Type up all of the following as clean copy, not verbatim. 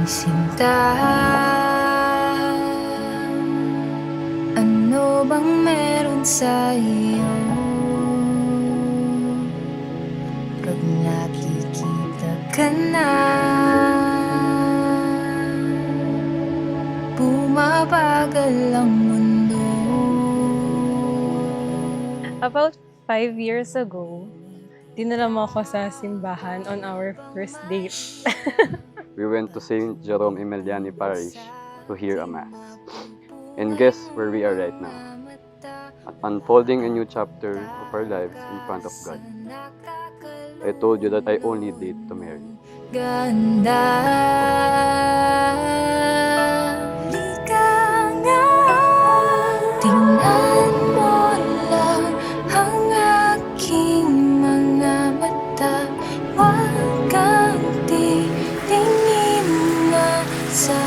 sinta. Ano bang meron sa iyo? Pag nakikita ka na, bumabagal ang mundo. About 5 years ago, dinala mo ako sa simbahan on our first date. We went to St. Jerome Emiliani Parish to hear a mass. And guess where we are right now? At unfolding a new chapter of our lives in front of God. I told you that I only date to marry. Ganda, lika nga. Tingnan mo lang ang aking mga mata. Huwag kang titingin na sa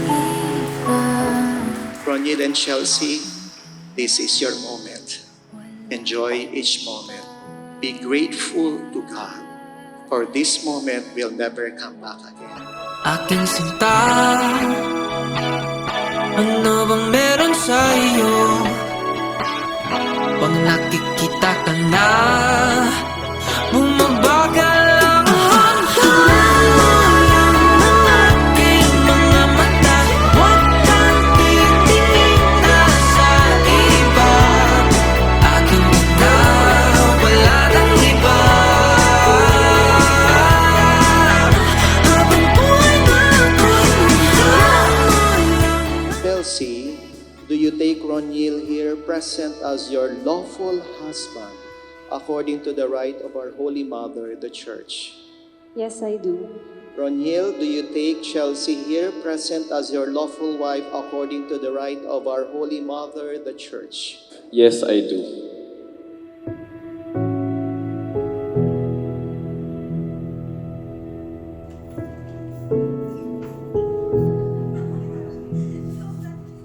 iba. Ronil and Chelsea, this is your moment. Enjoy each moment. Be grateful to God, for this moment will never come back again. Aking sinta, ano bang meron sa iyo? Pag nakikita ka na, bumabagal ang hanggang ng aking mga mata. Huwag kang titingin na sa iba. Aking na, wala nang iba. Habang buhay na Chelsea, do you take Ronil here present as your lawful husband according to the right of our Holy Mother, the Church? Yes, I do. Ronil, do you take Chelsea here present as your lawful wife according to the right of our Holy Mother, the Church? Yes, I do.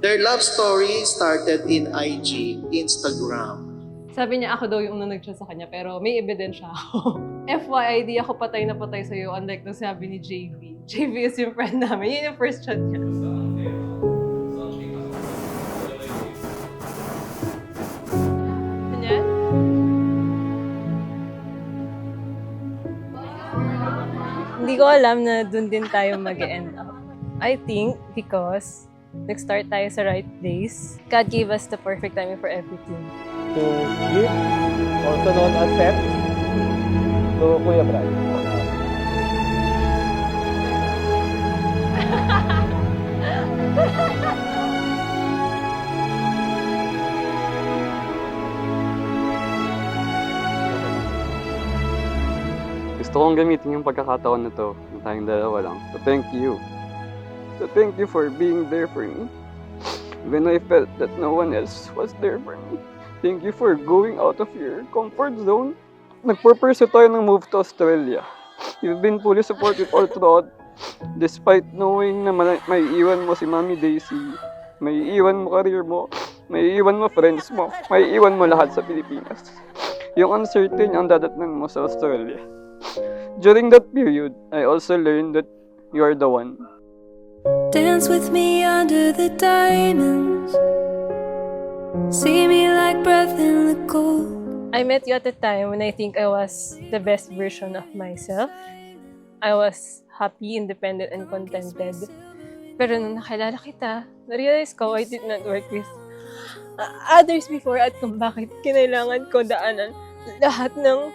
Their love story started in IG, Instagram. Sabi niya ako daw yung unang nag-chat sa kanya, pero may ebidensya ako. FYI, di ako patay na patay sa'yo, unlike nung sabi ni JV. JV is yung friend namin. Yun yung first chat niya. Ganyan? Hindi ko alam na dun din tayo mag-end up. I think because nag-start tayo sa right place. God gave us the perfect timing for everything. To give, also known as set, to Kuya Brad. Gusto kong gamitin yung pagkakataon na to, na tayong dalawa lang, to thank you. To thank you for being there for me. When I felt that no one else was there for me. Thank you for going out of your comfort zone. Nagpurpursue tayo ng move to Australia. You've been fully supportive all throughout. Despite knowing na may iwan mo si Mami Daisy, may iwan mo career mo, may iwan mo friends mo, may iwan mo lahat sa Pilipinas. Yung uncertain ang dadatnan mo sa Australia. During that period, I also learned that you are the one. Dance with me under the diamonds. See me like breath in the cold. I met you at a time when I think I was the best version of myself. I was happy, independent, and contented. Pero nung nakilala kita, na-realize ko I did not work with others before at kung bakit kinailangan ko daanan lahat ng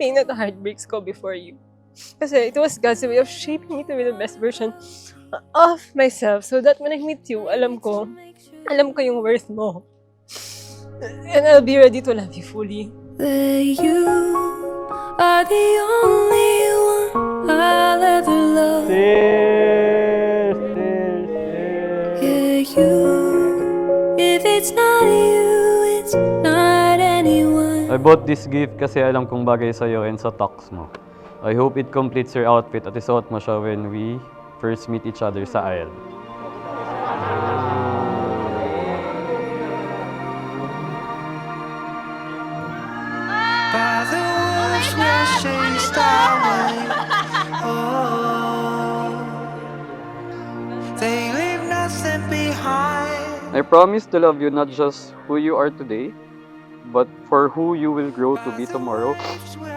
pain at heartbreaks ko before you. Kasi it was God's way of shaping me to be the best version of myself so that when I meet you, alam ko yung worth mo. And I'll be ready to love you fully. That you are the only one I'll ever love. Cheers! Cheers! Yeah, you. If it's not you, it's not anyone. I bought this gift kasi alam kong bagay sa'yo and sa talks mo. I hope it completes your outfit at isuot mo siya when we first meet each other sa aisle. by the words we're chased away. Oh, I promise to love you not just who you are today, but for who you will grow to be tomorrow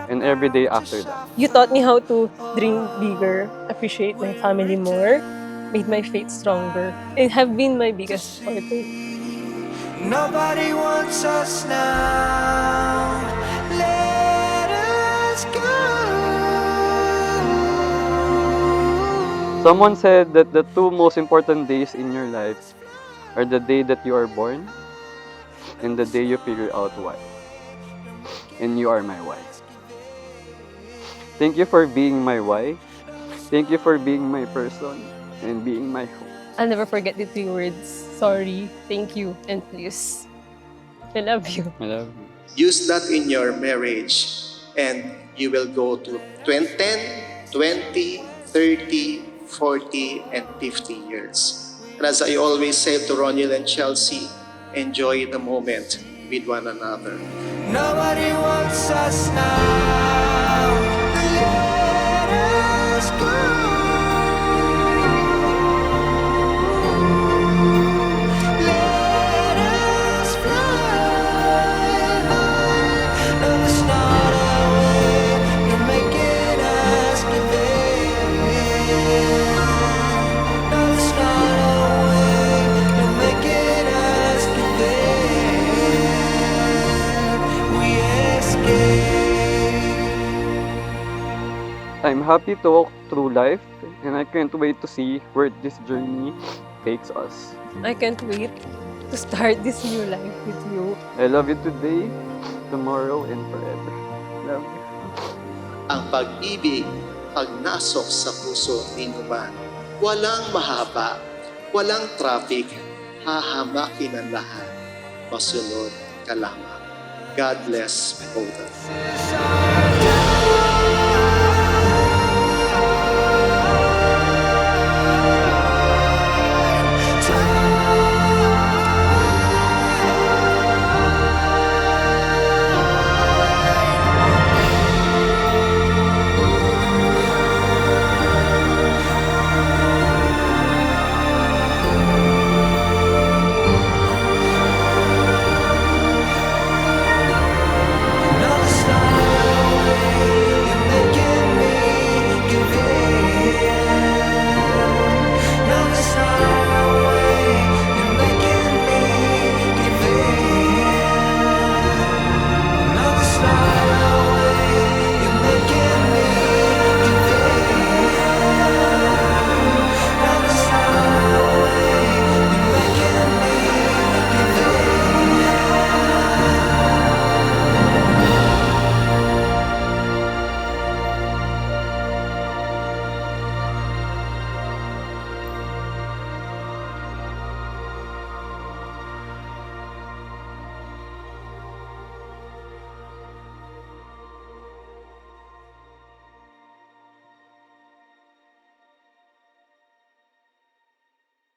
and every day after that. You taught me how to dream bigger, appreciate my family more, made my faith stronger, and have been my biggest supporter. Nobody wants us now. Let us go. Someone said that the two most important days in your life are the day that you are born and the day you figure out why. And you are my why. Thank you for being my why. Thank you for being my person and being my hope. I'll never forget the 3 words. Sorry, thank you, and please. I love you. I love you. Use that in your marriage and you will go to 10, 20, 30, 40, and 50 years. And as I always say to Roniel and Chelsea, enjoy the moment with one another. Nobody wants us now. Let us go. Let us fly high. No, it's not our way. You're making us give in. No, it's not our way. You're making us give in. We escape. I'm happy to walk through life and I can't wait to see where this journey takes us. I can't wait to start this new life with you. I love you today, tomorrow, and forever. Love you. Ang pag-ibig, pagnasok sa puso ninyo man, walang mahaba, walang traffic, hahamakin ang lahat. Masunod ka lamang. God bless both of you.